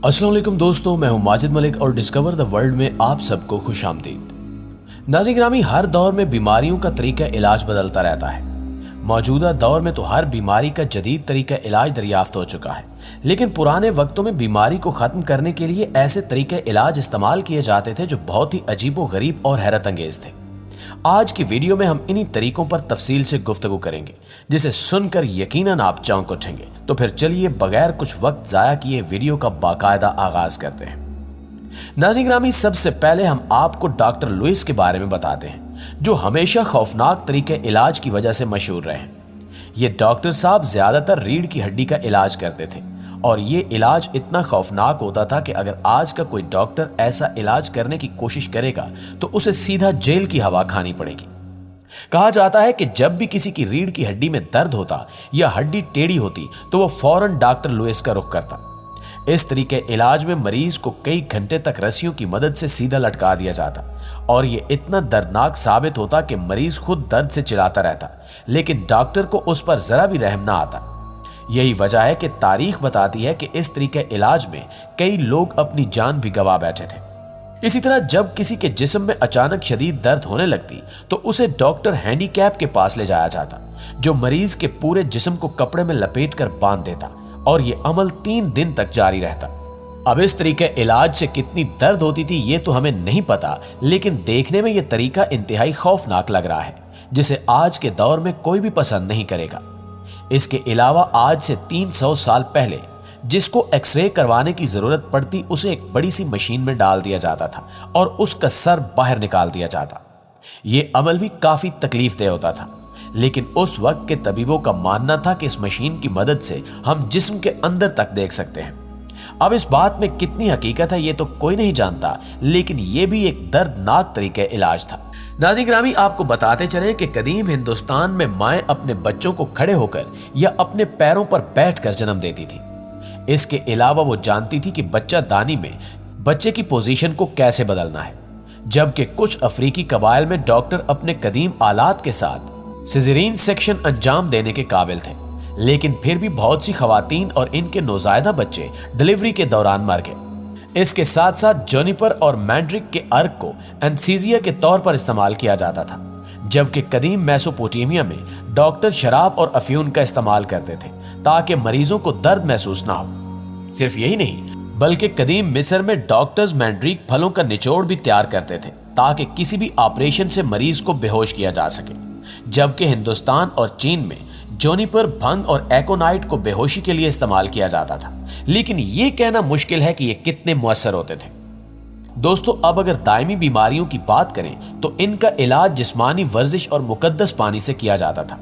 अस्सलाम वालेकुम दोस्तों, मैं हूं माजिद मलिक और डिस्कवर द वर्ल्ड में आप सबको खुश आमदीद। नाज़रीन गिरामी, हर दौर में बीमारियों का तरीका इलाज बदलता रहता है। मौजूदा दौर में तो हर बीमारी का जदीद तरीका इलाज दरियाफ्त हो चुका है, लेकिन पुराने वक्तों में बीमारी को ख़त्म करने के लिए ऐसे तरीके इलाज इस्तेमाल किए जाते थे जो बहुत ही अजीबो गरीब और हैरत अंगेज थे। आज की वीडियो में हम इन्हीं तरीकों पर तफसील से गुफ्तगू करेंगे, जिसे सुनकर यकीनन आप चौंक उठेंगे। तो फिर चलिए बगैर कुछ वक्त जाया किए वीडियो का बाकायदा आगाज करते हैं। नाज़रीन गिरामी, सबसे पहले हम आपको डॉक्टर लुइस के बारे में बताते हैं, जो हमेशा खौफनाक तरीके इलाज की वजह से मशहूर रहे। ये डॉक्टर साहब ज्यादातर रीढ़ की हड्डी का इलाज करते थे और ये इलाज इतना खौफनाक होता था कि अगर आज का कोई डॉक्टर ऐसा इलाज करने की कोशिश करेगा तो उसे सीधा जेल की हवा खानी पड़ेगी। कहा जाता है कि जब भी किसी की रीढ़ की हड्डी में दर्द होता या हड्डी टेढ़ी होती तो वो फौरन डॉक्टर लुइस का रुख करता। इस तरीके इलाज में मरीज को कई घंटे तक रस्सियों की मदद से सीधा लटका दिया जाता और ये इतना दर्दनाक साबित होता कि मरीज खुद दर्द से चिल्लाता रहता, लेकिन डॉक्टर को उस पर जरा भी रहम ना आता। यही वजह है कि तारीख बताती है कि इस तरीके इलाज में कई लोग अपनी जान भी गंवा बैठे थे। इसी तरह जब किसी के जिस्म में अचानक शदीद दर्द होने लगती तो उसे डॉक्टर हैंडीकैप के पास ले जाया जाता, जो मरीज के पूरे जिस्म को कपड़े में लपेट कर बांध देता और ये अमल 3 दिन तक जारी रहता। अब इस तरीके इलाज से कितनी दर्द होती थी ये तो हमें नहीं पता, लेकिन देखने में यह तरीका इंतहाई खौफनाक लग रहा है, जिसे आज के दौर में कोई भी पसंद नहीं करेगा। इसके अलावा आज से 300 साल पहले जिसको एक्सरे करवाने की जरूरत पड़ती उसे एक बड़ी सी मशीन में डाल दिया जाता था और उसका सर बाहर निकाल दिया जाता। ये अमल भी काफी तकलीफदेह होता था, लेकिन उस वक्त के तबीबों का मानना था कि इस मशीन की मदद से हम जिस्म के अंदर तक देख सकते हैं। अब इस बात में कितनी हकीकत है ये तो कोई नहीं जानता, लेकिन ये भी एक दर्दनाक तरीके इलाज था। नाज़रीन गिरामी, आपको बताते चलें कि कदीम हिंदुस्तान में माएं अपने बच्चों को खड़े होकर या अपने पैरों पर बैठकर जन्म देती थी। इसके अलावा वो जानती थी कि बच्चा दानी में बच्चे की पोजीशन को कैसे बदलना है, जबकि कुछ अफ्रीकी कबाइल में डॉक्टर अपने कदीम आलात के साथ सिजेरियन सेक्शन अंजाम देने के काबिल थे, लेकिन फिर भी बहुत सी खवातीन और इनके नौजायदा बच्चे डिलीवरी के दौरान मर गए। इसके साथ साथ जोनिपर और मैंड्रिक के अर्क को एनेस्थीसिया के तौर पर इस्तेमाल किया जाता था, जबकि कदीम मेसोपोटामिया में डॉक्टर शराब और अफ्यून का इस्तेमाल करते थे ताकि मरीजों को दर्द महसूस ना हो। सिर्फ यही नहीं, बल्कि कदीम मिस्र में डॉक्टर्स मैंड्रिक फलों का निचोड़ भी तैयार करते थे ताकि किसी भी ऑपरेशन से मरीज को बेहोश किया जा सके, जबकि हिंदुस्तान और चीन में जोनिपर, भंग और एकोनाइट को बेहोशी के लिए इस्तेमाल किया जाता था, लेकिन यह कहना मुश्किल है कि ये कितने मुअस्सर होते थे। दोस्तों, अब अगर दायमी बीमारियों की बात करें तो इनका इलाज जिस्मानी वर्जिश और मुकद्दस पानी से किया जाता था।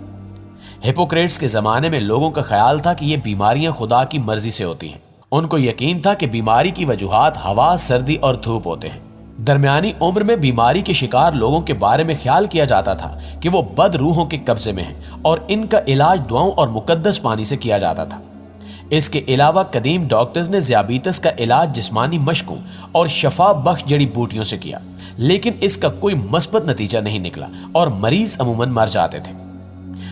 हिपोक्रेट्स के जमाने में लोगों का ख्याल था कि ये बीमारियां खुदा की मर्जी से होती हैं। उनको यकीन था कि बीमारी की वजूहात हवा, सर्दी और धूप होते हैं। दरमियानी उम्र में बीमारी के शिकार लोगों के बारे में ख्याल किया जाता था कि वो बद रूहों के कब्जे में हैं और इनका इलाज दुआओं और मुकद्दस पानी से किया जाता था। इसके अलावा कदीम डॉक्टर्स ने ज़ियाबीतस का इलाज जिस्मानी मशकों और शफा बख्श जड़ी बूटियों से किया, लेकिन इसका कोई मस्बत नतीजा नहीं निकला और मरीज अमूमन मर जाते थे।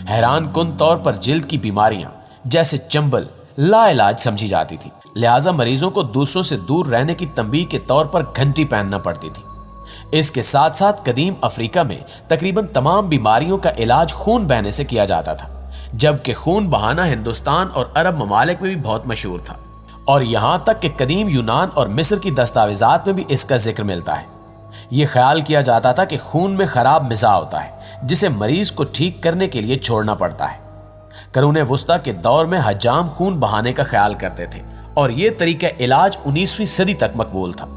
हैरान कुन तौर पर जिल्द की बीमारियां जैसे चंबल लाइलाज समझी जाती थी, लिहाजा मरीजों को दूसरों से दूर रहने की तंबीह के तौर पर घंटी पहनना पड़ती थी। इसके साथ साथ कदीम अफ्रीका में तकरीबन तमाम बीमारियों का इलाज खून बहने से किया जाता था, जबकि खून बहाना हिंदुस्तान और अरब ममालिक में भी बहुत मशहूर था और यहां तक कि कदीम यूनान और मिस्र की दस्तावेजात में भी इसका जिक्र मिलता है। यह ख्याल किया जाता था कि खून में खराब मिज़ा होता है जिसे मरीज को ठीक करने के लिए छोड़ना पड़ता है। करूने वुस्ता के दौर में हजाम खून बहाने का ख्याल करते थे और यह तरीका इलाज 19वीं सदी तक मकबूल था।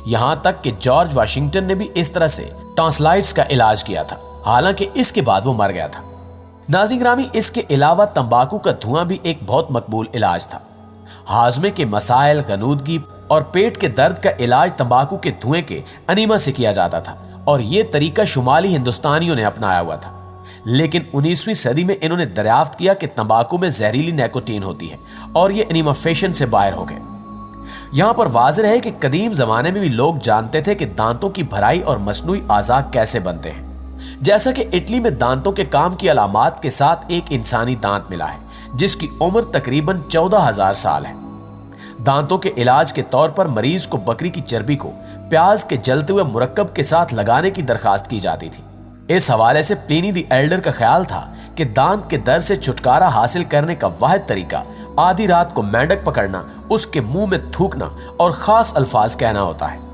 यहां तक कि जॉर्ज वाशिंगटन ने भी इस तरह से टॉन्सिलाइटिस का इलाज किया था, हालांकि इसके बाद वो मर गया था। नाज़रीन गिरामी, इसके अलावा तंबाकू का धुआं भी एक बहुत मकबूल इलाज था। हाजमे के मसाइल, गनूदगी और पेट के दर्द का इलाज तंबाकू के धुएं के अनीमा से किया जाता था और यह तरीका शुमाली हिंदुस्तानियों ने अपनाया हुआ था, लेकिन 19वीं सदी में इन्होंने दरियाफ्त किया कि तंबाकू में जहरीली निकोटीन होती है और ये एनीमा फैशन से बाहर हो गए। यहां पर वाज़ेह है कि कदीम जमाने में भी लोग जानते थे कि दांतों की भराई और मसनूई आज़ा कैसे बनते हैं। जैसा कि इटली में दांतों के काम की अलामात के साथ एक इंसानी दांत मिला है जिसकी उम्र तकरीबन 14,000 साल है। दांतों के इलाज के तौर पर मरीज को बकरी की चर्बी को प्याज के जलते हुए मुरक्कब के साथ लगाने की दरखास्त की जाती थी। इस हवाले से प्लिनी द एल्डर का ख्याल था कि दांत के दर्द से छुटकारा हासिल करने का वाहिद तरीका आधी रात को मेंढक पकड़ना, उसके मुंह में थूकना और खास अल्फाज कहना होता है।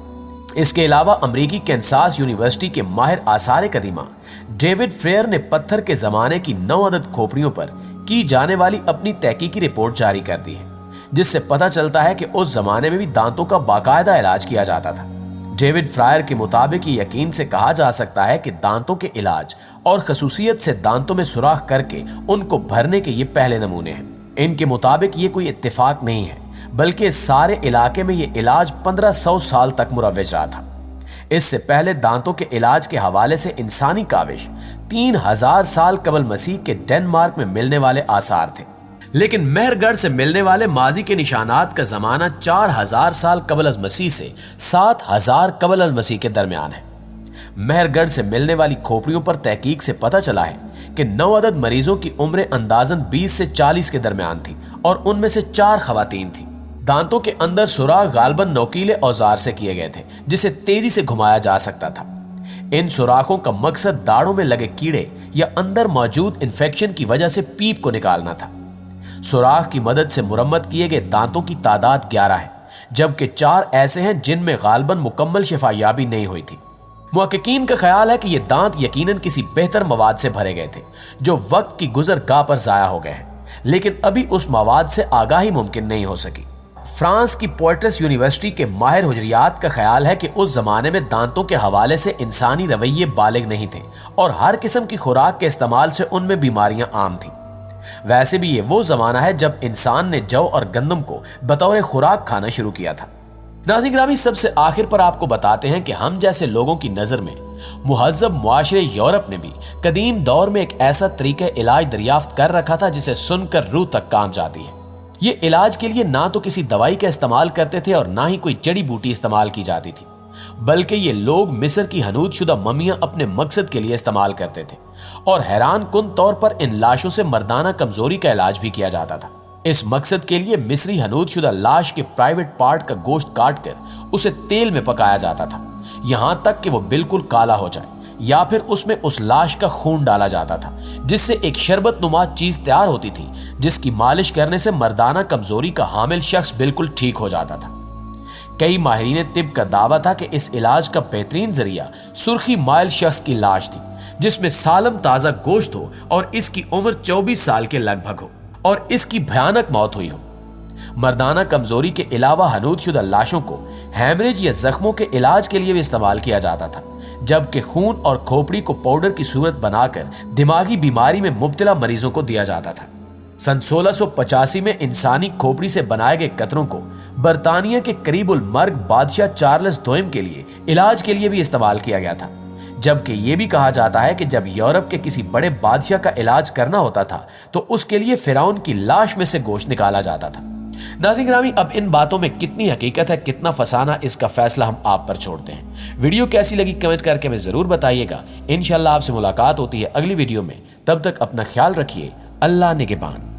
इसके अलावा अमेरिकी कैंसास यूनिवर्सिटी के माहिर आसार कदीमा डेविड फ्रेयर ने पत्थर के जमाने की 9 अदद खोपड़ियों पर की जाने वाली अपनी तहकीकी रिपोर्ट जारी कर दी है, जिससे पता चलता है कि उस जमाने में भी दांतों का बाकायदा इलाज किया जाता था। डेविड फ्रायर के मुताबिक ये यकीन से कहा जा सकता है कि दांतों के इलाज और खसूसियत से दांतों में सुराख करके उनको भरने के ये पहले नमूने हैं। इनके मुताबिक ये कोई इत्तेफाक नहीं है, बल्कि सारे इलाके में ये इलाज 1500 साल तक मुरव्वज रहा था। इससे पहले दांतों के इलाज के हवाले से इंसानी काविश 3000 साल कबल मसीह के डेनमार्क में मिलने वाले आसार थे, लेकिन मेहरगढ़ से मिलने वाले माजी के निशानात का जमाना 4000 साल कबल अज मसीह से 7000 कबल अज मसीह के दरमियान है। मेहरगढ़ से मिलने वाली खोपड़ियों पर तहकीक से पता चला है कि 9 अदद मरीजों की उम्र अंदाजन 20 से 40 के दरमियान थी और उनमें से 4 खवातीन थी। दांतों के अंदर सुराख गालबन नोकीले औजार से किए गए थे, जिसे तेजी से घुमाया जा सकता था। इन सुराखों का मकसद दाढ़ों में लगे कीड़े या अंदर मौजूद इन्फेक्शन की वजह से पीप को निकालना था। सुराख की मदद से मुरम्मत किए गए दांतों की तादाद 11 है, जबकि 4 ऐसे हैं जिनमें गालबन मुकम्मल शिफायाबी नहीं हुई थी। मुहक्किकीन का ख्याल है कि ये दांत यकीनन किसी बेहतर मवाद से भरे गए थे जो वक्त की गुजरगाह पर जाया हो गए हैं, लेकिन अभी उस मवाद से आगाही मुमकिन नहीं हो सकी। फ्रांस की पोर्ट्रेस यूनिवर्सिटी के माहिर हुजरियात का ख्याल है कि उस जमाने में दांतों के हवाले से इंसानी रवैये बालिग नहीं थे और हर किस्म की खुराक के इस्तेमाल से उनमें बीमारियां आम थी। वैसे भी ये वो जमाना है जब इंसान ने जौ और गंदम को बतौर खुराक खाना शुरू किया था। नाज़रीन गिरामी, सबसे आखिर पर आपको बताते हैं कि हम जैसे लोगों की नजर में मुहज़्ज़ब मुआशरे यूरोप ने भी कदीम दौर में एक ऐसा तरीका इलाज दरियाफ्त कर रखा था जिसे सुनकर रूह तक काम जाती है। ये इलाज के लिए ना तो किसी दवाई का इस्तेमाल करते थे और ना ही कोई जड़ी बूटी इस्तेमाल की जाती थी, बल्कि ये लोग मिस्र की हनूद शुदा मम्मियां अपने मकसद के लिए इस्तेमाल करते थे और हैरान कुन तौर पर इन लाशों से मर्दाना कमजोरी का इलाज भी किया जाता था। इस मकसद के लिए मिस्री हनूद शुदा लाश के प्राइवेट पार्ट का गोश्त काट कर उसे तेल में पकाया जाता था, यहां तक कि वो बिल्कुल काला हो जाए, या फिर उसमें उस लाश का खून डाला जाता था, जिससे एक शरबत नुमा चीज तैयार होती थी जिसकी मालिश करने से मर्दाना कमजोरी का हामिल शख्स बिल्कुल ठीक हो जाता था। कई माहिरीन तिब का दावा था कि इस इलाज का बेहतरीन जरिया सुर्खी माइल शख्स की लाश थी जिसमें सालम ताजा गोश्त हो और इसकी उम्र 24 साल के लगभग हो और इसकी भयानक मौत हुई हो। मर्दाना कमजोरी के अलावा हनूद शुदा लाशों को हैमरेज या जख्मों के इलाज के लिए भी इस्तेमाल किया जाता था, जबकि खून और खोपड़ी को पाउडर की सूरत बनाकर दिमागी बीमारी में मुब्तला मरीजों को दिया जाता था। सन 1685 में इंसानी खोपड़ी से बनाए गए कतरों को बरतानिया के करीबुल मर्ग बादशाह चार्ल्स दोयम के लिए इलाज के लिए भी इस्तेमाल किया गया था, जबकि यह भी कहा जाता है कि जब यूरोप के किसी बड़े बादशाह का इलाज करना होता था तो उसके लिए फिरौन की लाश में से गोश्त निकाला जाता था। नाज़रीन गिरामी, अब इन बातों में कितनी हकीकत है, कितना फसाना, इसका फैसला हम आप पर छोड़ते हैं। वीडियो कैसी लगी कमेंट करके हमें जरूर बताइएगा। इंशाल्लाह आपसे मुलाकात होती है अगली वीडियो में, तब तक अपना ख्याल रखिए। अल्लाह निगहबान।